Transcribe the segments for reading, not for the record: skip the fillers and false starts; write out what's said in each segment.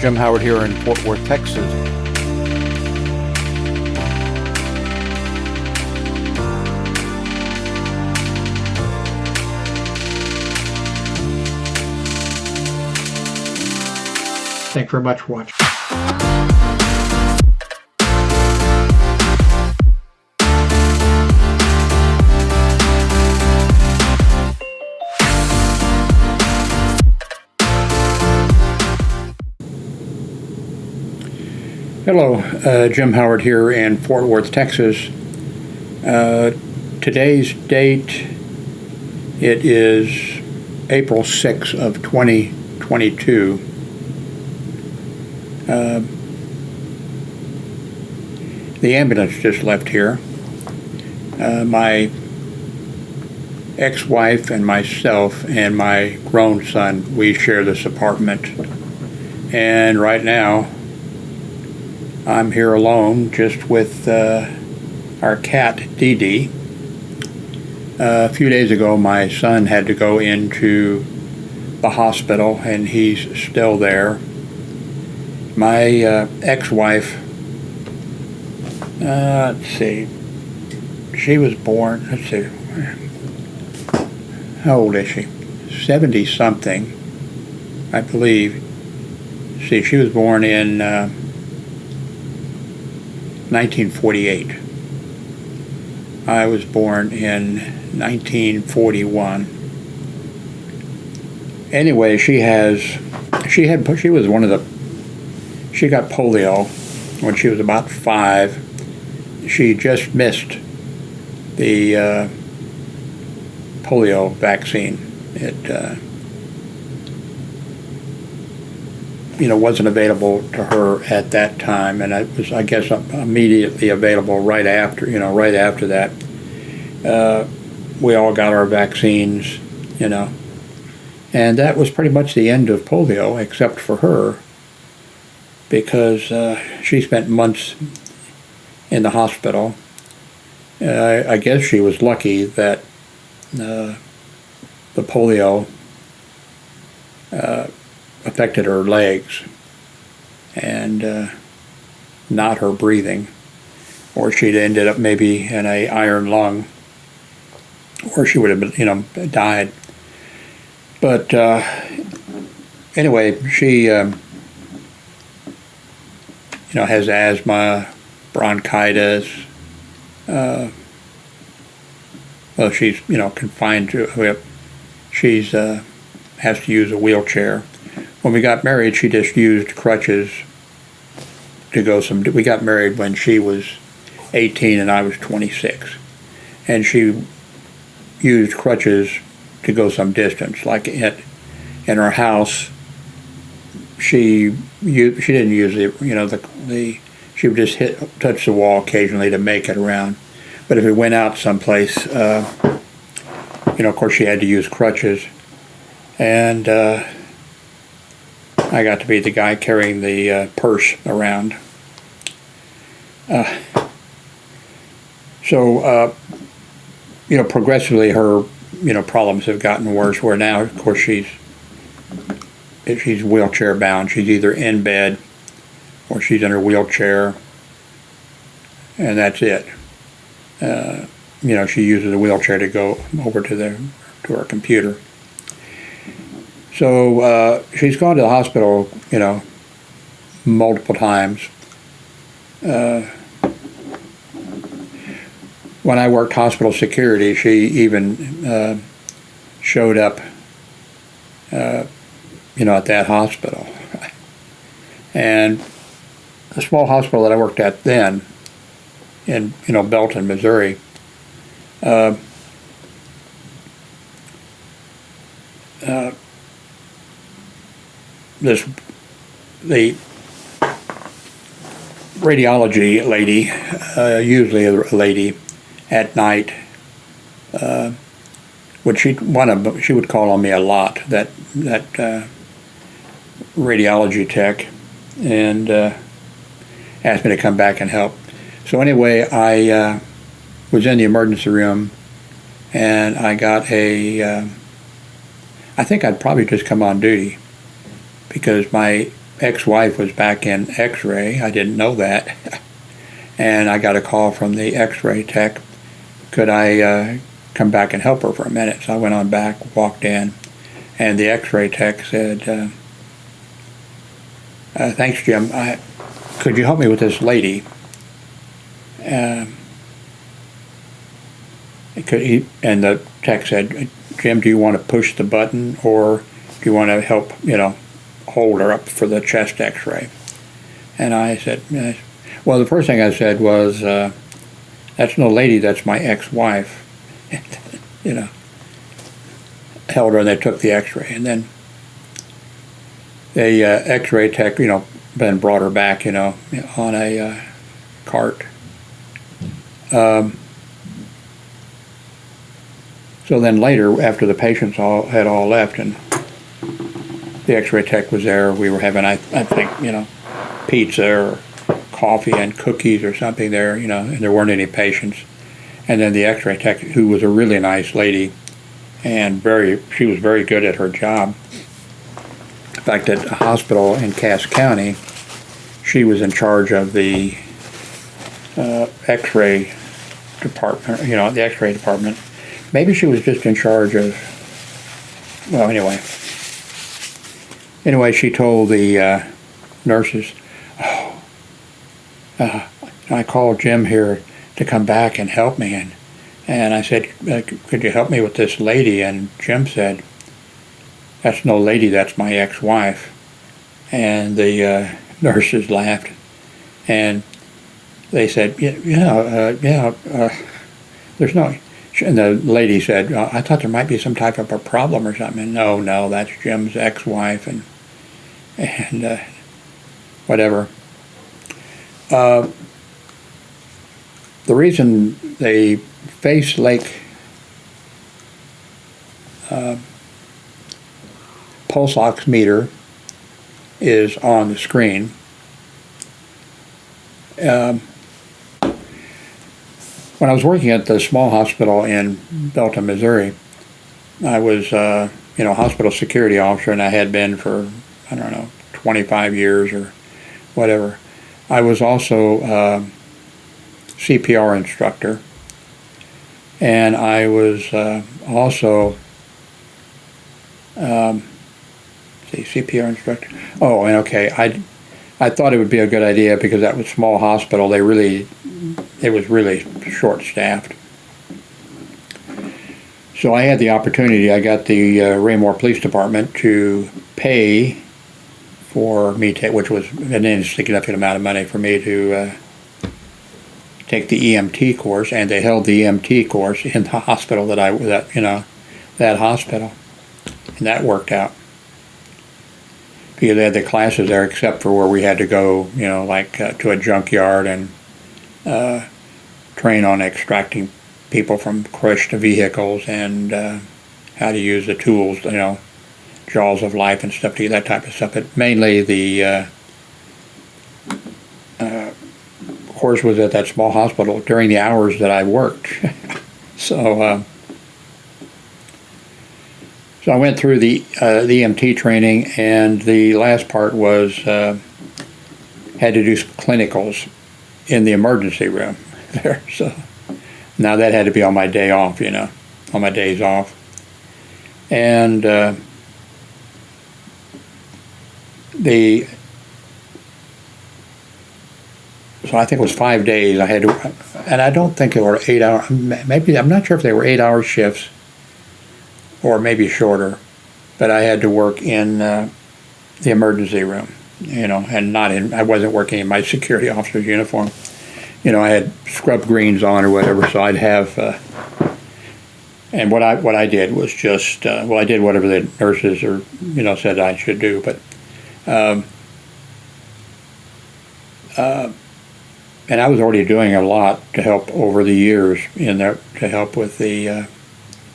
Jim Howard here in Fort Worth, Texas. Thank you very much for watching. Hello, Jim Howard here in Fort Worth, Texas. Today's date, it is April 6th of 2022. The ambulance just left here. My ex-wife and myself and my grown son, we share this apartment. And right now, I'm here alone just with our cat, Dee Dee. A few days ago, my son had to go into the hospital, and he's still there. My ex-wife, let's see, she was born, let's see, how old is she? 70-something, I believe. See, she was born in 1948. I was born in 1941. Anyway, she got polio when she was about 5. She just missed the polio vaccine. It wasn't available to her at that time, and it was, I guess, immediately available right after that. We all got our vaccines, and that was pretty much the end of polio, except for her, because she spent months in the hospital. I guess she was lucky that the polio affected her legs and not her breathing, or she'd ended up maybe in an iron lung, or she would have been, died. But anyway, she has asthma, bronchitis. Well, she's confined to it. She's has to use a wheelchair. When we got married, she just used crutches to go we got married when she was 18 and I was 26. And she used crutches to go some distance. Like in her house, she didn't use she would just touch the wall occasionally to make it around. But if we went out someplace, of course she had to use crutches. And I got to be the guy carrying the purse around. Progressively her, problems have gotten worse, where now, of course, she's wheelchair bound. She's either in bed or she's in her wheelchair, and that's it. She uses a wheelchair to go over to her computer. So she's gone to the hospital, multiple times. When I worked hospital security, she even showed up, at that hospital. And the small hospital that I worked at then, in Belton, Missouri, the radiology lady, usually a lady, at night, she would call on me a lot, that radiology tech, and asked me to come back and help. So anyway, I was in the emergency room, and I got I think I'd probably just come on duty, because my ex-wife was back in X-ray. I didn't know that. And I got a call from the X-ray tech. Could I come back and help her for a minute? So I went on back, walked in, and the X-ray tech said, thanks, Jim. Could you help me with this lady? And the tech said, Jim, do you want to push the button, or do you want to help, hold her up for the chest X-ray? And I said, well, the first thing I said was, that's no lady, that's my ex-wife. Held her, and they took the X-ray, and then the X-ray tech, then brought her back, on a cart. So then later, after the patients had all left, and the X-ray tech was there, we were having, I think, pizza or coffee and cookies or something there, and there weren't any patients. And then the X-ray tech, who was a really nice lady, and she was very good at her job. In fact, at a hospital in Cass County, she was in charge of the X-ray department, the X-ray department. Maybe she was just in charge of, well, anyway, she told the nurses, I called Jim here to come back and help me, and I said, could you help me with this lady? And Jim said, that's no lady, that's my ex-wife. And the nurses laughed, and they said, there's no, and the lady said, I thought there might be some type of a problem or something. And no, that's Jim's ex-wife, and whatever. The reason the FaceLake Pulse Oximeter is on the screen. When I was working at the small hospital in Belton, Missouri, I was, hospital security officer, and I had been for, 25 years or whatever. I was also CPR instructor, and I was also CPR instructor. Oh, and okay, I thought it would be a good idea because that was a small hospital. It was really short-staffed. So I had the opportunity. I got the Raymore Police Department to pay for me, which was an insignificant amount of money for me to take the EMT course, and they held the EMT course in the hospital that hospital, and that worked out because they had the classes there, except for where we had to go, to a junkyard and train on extracting people from crushed vehicles and how to use the tools, jaws of life and stuff, that type of stuff. But mainly the course was at that small hospital during the hours that I worked. So I went through the EMT training, and the last part was had to do clinicals in the emergency room there. So now that had to be on my day off, on my days off. And so I think it was 5 days I had to, and I don't think they were 8 hour, maybe, I'm not sure if they were 8-hour shifts or maybe shorter, but I had to work in the emergency room, and I wasn't working in my security officer's uniform. I had scrub greens on or whatever, so I'd have, and what I did was just, I did whatever the nurses said I should do, but, and I was already doing a lot to help over the years to help with the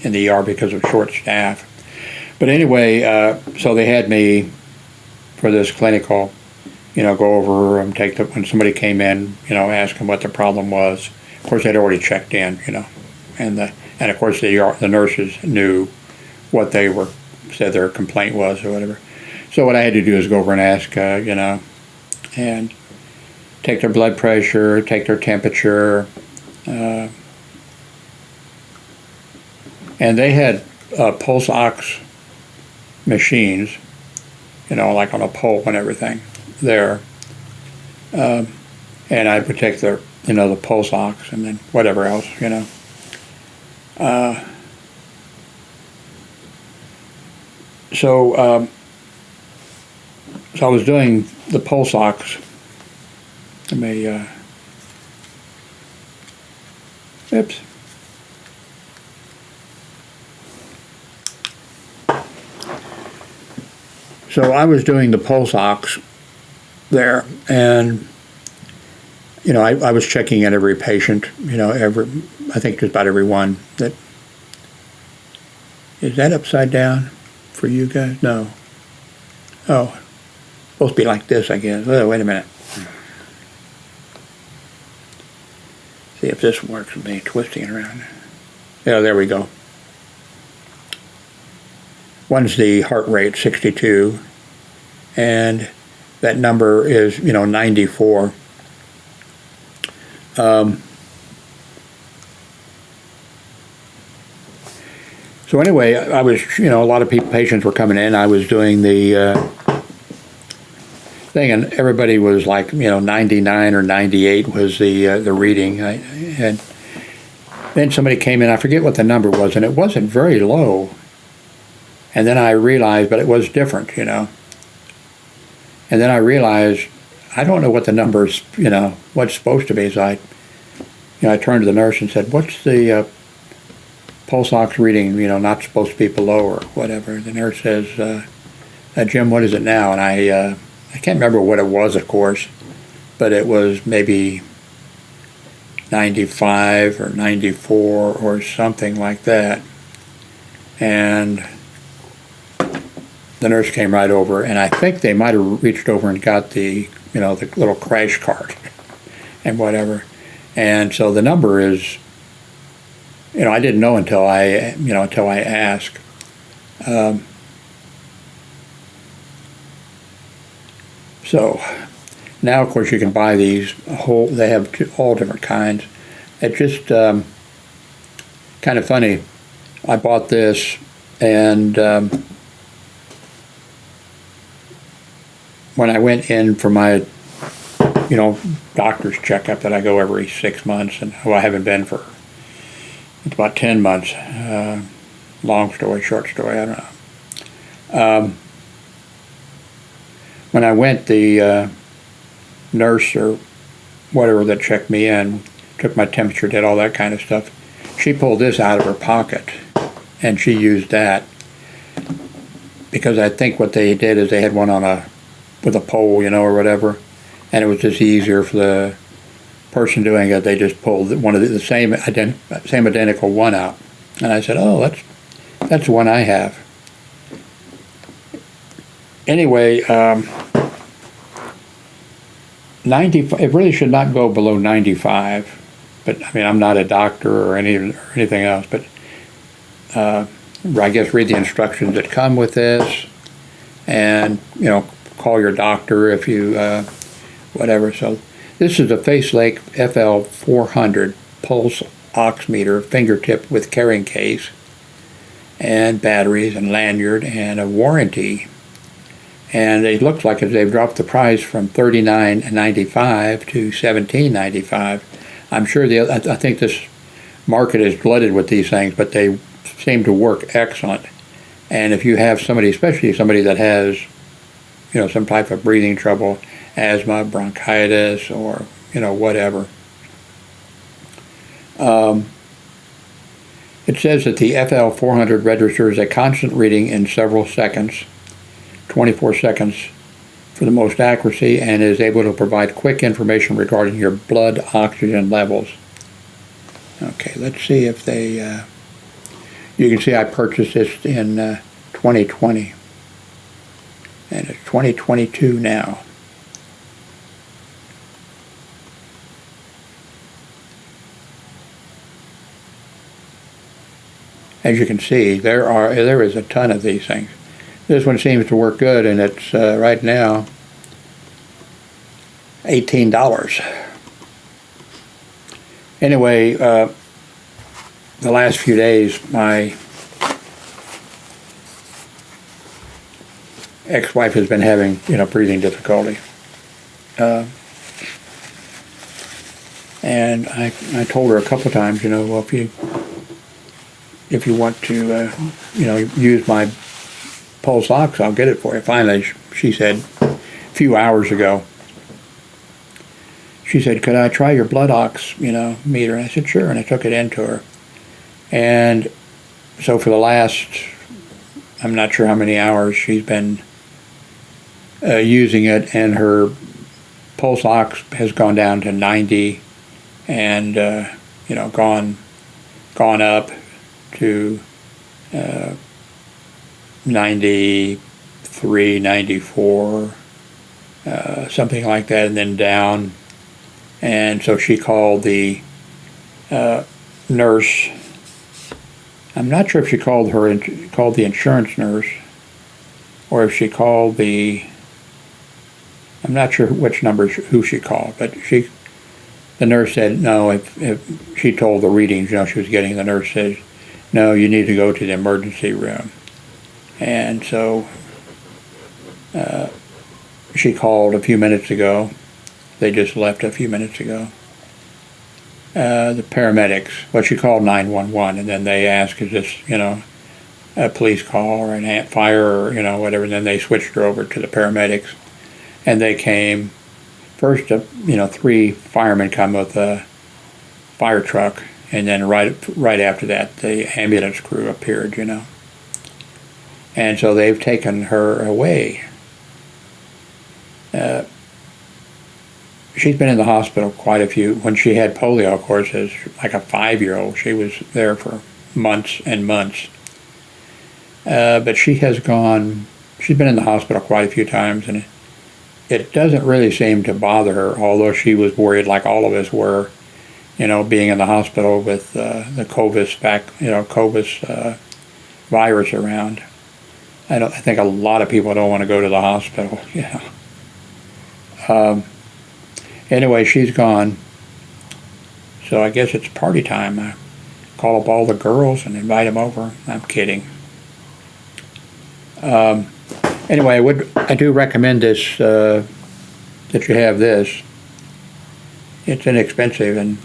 in the ER because of short staff. But anyway, so they had me for this clinical, go over and when somebody came in, ask them what the problem was. Of course, they'd already checked in, and of course the nurses knew what said their complaint was or whatever. So what I had to do is go over and ask, and take their blood pressure, take their temperature, and they had pulse ox machines, like on a pole and everything there. And I would take their, the pulse ox and then whatever else, So I was doing the pulse ox. Let me, oops. So I was doing the pulse ox there, and I was checking in every patient, I think just about every one. That is that upside down for you guys? No. Oh, supposed to be like this, I guess. Oh, wait a minute. See if this works with me twisting it around. Yeah, there we go. One's the heart rate, 62, and that number is, 94. So anyway, I was, a lot of patients were coming in. I was doing the thing, and everybody was like, 99 or 98 was the reading. And then somebody came in, I forget what the number was, and it wasn't very low. And then I realized, but it was different, And then I realized, I don't know what the number is, what's supposed to be. So I turned to the nurse and said, what's the pulse ox reading, not supposed to be below or whatever. The nurse says, Jim, what is it now? And I can't remember what it was, of course, but it was maybe 95 or 94 or something like that. And the nurse came right over, and I think they might have reached over and got the, the little crash cart and whatever. And so the number is, I didn't know until I asked. So now, of course, you can buy these they have all different kinds. It's just kind of funny. I bought this, and when I went in for my, doctor's checkup that I go every 6 months, and I haven't been for, it's about 10 months. Long story, short story, I don't know. When I went, the nurse or whatever that checked me in, took my temperature, did all that kind of stuff. She pulled this out of her pocket, and she used that, because I think what they did is they had one with a pole, or whatever, and it was just easier for the person doing it. They just pulled one of the same identical one out, and I said, oh, that's the one I have. Anyway, 95. It really should not go below 95. But I mean, I'm not a doctor or anything else. But I guess read the instructions that come with this, and call your doctor if you whatever. So this is a FaceLake FL400 Pulse Oximeter, fingertip with carrying case, and batteries and lanyard and a warranty. And it looks like they've dropped the price from $39.95 to $17.95. I'm sure I think this market is flooded with these things, but they seem to work excellent. And if you have somebody, especially somebody that has, some type of breathing trouble, asthma, bronchitis, or whatever. It says that the FL400 registers a constant reading in several seconds, 24 seconds for the most accuracy, and is able to provide quick information regarding your blood oxygen levels. Okay, let's see if they, you can see I purchased this in 2020, and it's 2022 now. As you can see, there is a ton of these things. This one seems to work good, and it's right now $18. Anyway, the last few days, my ex-wife has been having, breathing difficulty. And I told her a couple of times, well, if you want to, use my Pulse Ox, I'll get it for you. Finally, she said, a few hours ago, she said, could I try your blood ox, meter? And I said, sure, and I took it into her. And so for the last, I'm not sure how many hours, she's been using it, and her Pulse Ox has gone down to 90, and gone up to 93, 94, something like that, and then down. And so she called the nurse. I'm not sure if she called the insurance nurse, or if she called the, I'm not sure which number, who she called, but the nurse said no. If she told the readings, she was getting, the nurse said, no, you need to go to the emergency room. And so she called a few minutes ago. They just left a few minutes ago. The paramedics, well, she called 911, and then they asked, is this, a police call or an ant fire or, whatever, and then they switched her over to the paramedics. And they came. First, 3 firemen come with a fire truck, and then right after that, the ambulance crew appeared, And so they've taken her away. She's been in the hospital quite a few. When she had polio, of course, as like a 5-year-old, she was there for months and months. But she's been in the hospital quite a few times, and it doesn't really seem to bother her, although she was worried, like all of us were, being in the hospital with the COVID virus around. I think a lot of people don't want to go to the hospital. Anyway, she's gone. So I guess it's party time. I call up all the girls and invite them over. I'm kidding. Anyway, I do recommend this, that you have this. It's inexpensive, and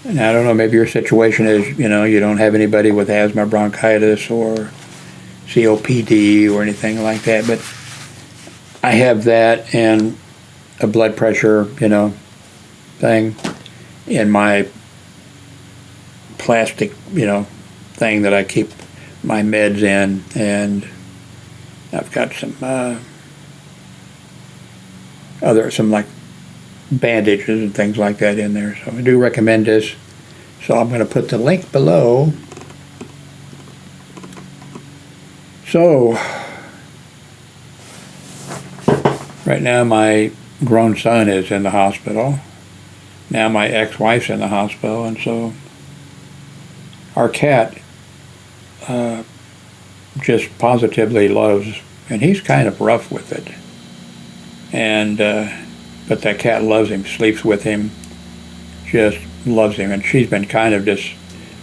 I don't know, maybe your situation is, you don't have anybody with asthma, bronchitis, or COPD or anything like that, but I have that and a blood pressure, thing in my plastic, thing that I keep my meds in, and I've got some some like bandages and things like that in there. So I do recommend this. So I'm going to put the link below. So right now my grown son is in the hospital. Now my ex-wife's in the hospital, and so our cat just positively loves, and he's kind of rough with it, and but that cat loves him, sleeps with him, just loves him, and she's been kind of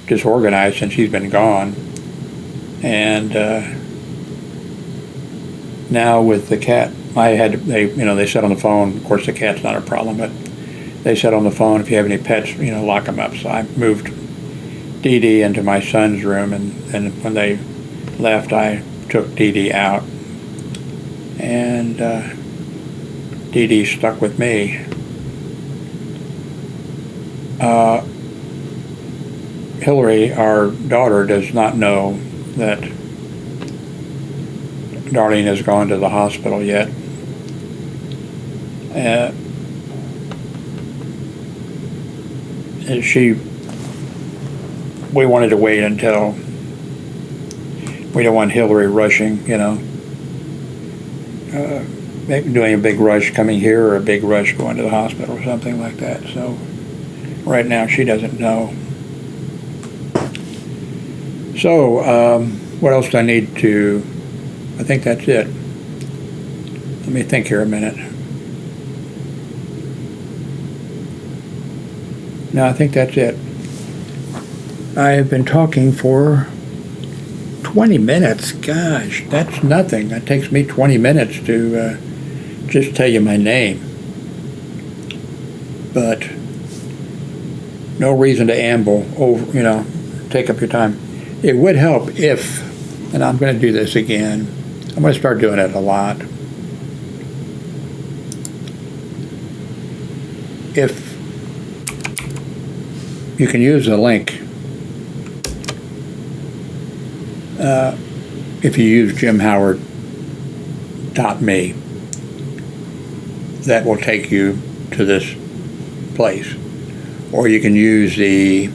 disorganized since he's been gone. And now with the cat, they said on the phone, of course the cat's not a problem, but they said on the phone, if you have any pets, lock them up. So I moved Dee Dee into my son's room, and when they left, I took Dee Dee out, and Dee Dee stuck with me. Hillary, our daughter, does not know that Darlene has gone to the hospital yet. We wanted to wait until, we don't want Hillary rushing, doing a big rush coming here or a big rush going to the hospital or something like that. So right now she doesn't know. So what else do I need to I think that's it. Let me think here a minute. No, I think that's it. I have been talking for 20 minutes. Gosh, that's nothing. That takes me 20 minutes to just tell you my name. But no reason to amble over, take up your time. It would help if, and I'm going to do this again, I'm going to start doing it a lot. If you can use the link, if you use jimhoward.me, that will take you to this place. Or you can use the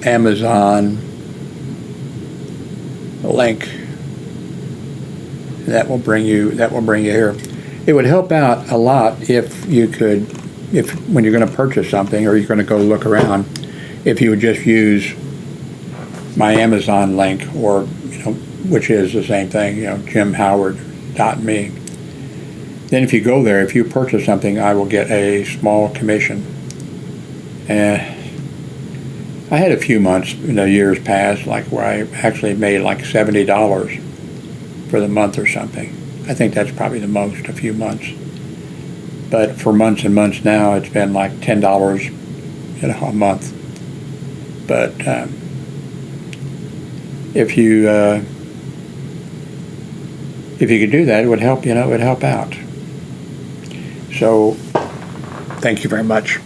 Amazon link. That will bring you here. It would help out a lot if you could, when you're going to purchase something or you're going to go look around, if you would just use my Amazon link, or which is the same thing, jimhoward.me. Then if you go there, if you purchase something, I will get a small commission. And I had a few months, years past, like where I actually made like $70 for the month or something. I think that's probably the most, a few months. But for months and months now, it's been like $10, a month. But if you could do that, it would help. It would help out. So, thank you very much.